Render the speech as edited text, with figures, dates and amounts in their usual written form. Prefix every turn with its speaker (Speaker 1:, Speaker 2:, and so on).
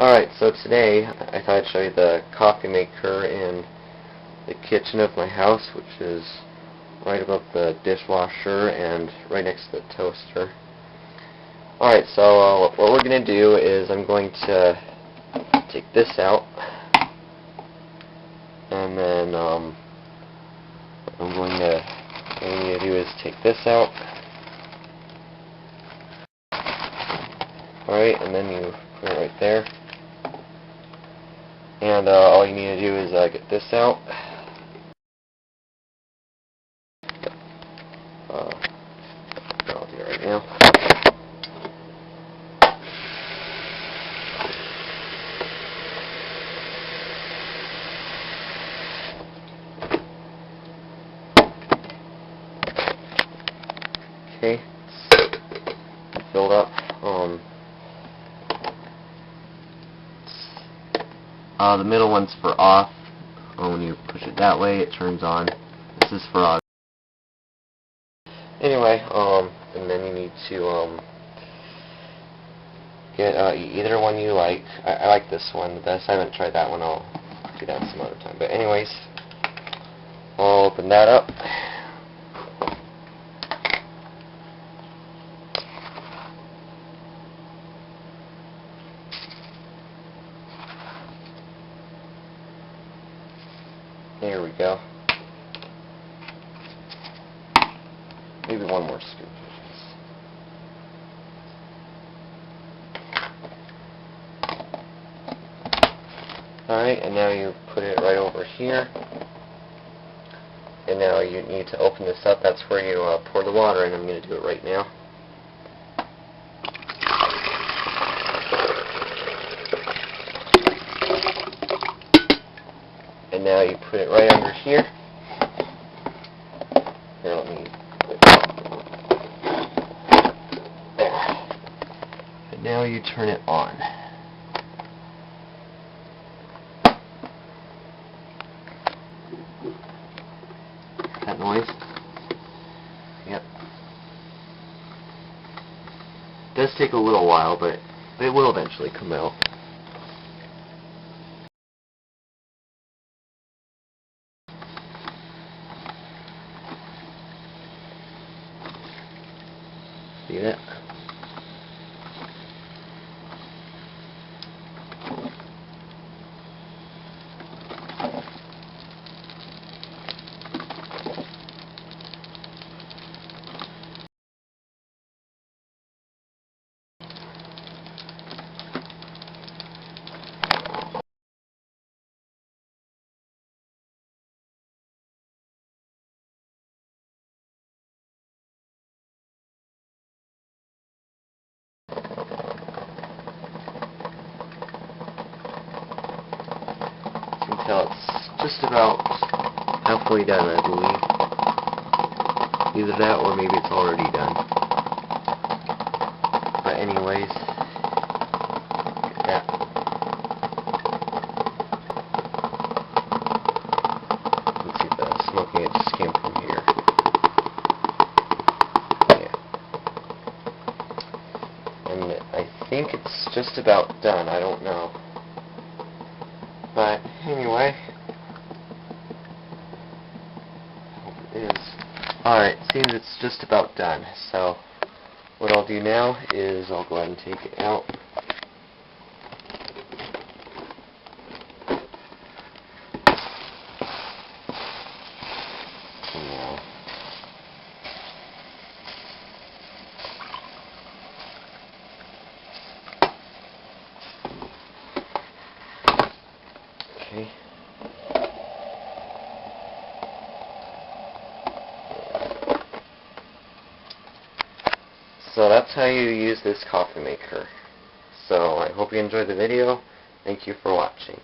Speaker 1: Alright, so today I thought I'd show you the coffee maker in the kitchen of my house, which is right above the dishwasher and right next to the toaster. Alright, so what we're going to do is I'm going to take this out, and then what we need to do is take this out. Alright, and then you put it right there. And all you need to do is get this out. I'll do it right now. Okay, it's filled up. The middle one's for off. When you push it that way, it turns on. This is for on. Anyway, and then you need to get either one you like. I like this one the best. I haven't tried that one. I'll do that some other time. But anyways, I'll open that up. There we go. Maybe one more scoop. Alright, and now you put it right over here. And now you need to open this up. That's where you pour the water in. I'm going to do it right now. And now you put it right under here. Here, let me put it there. And now you turn it on. That noise? Yep. It does take a little while, but it will eventually come out. See that? You can tell it's just about halfway done, I believe. Either that or maybe it's already done. But anyways, look at that. Let's see, the smoking, it just came from here. Yeah. And I think it's just about done, I don't know. But anyway, I hope it is. Alright, seems it's just about done. So what I'll do now is I'll go ahead and take it out. Now, okay. So that's how you use this coffee maker. So I hope you enjoyed the video. Thank you for watching.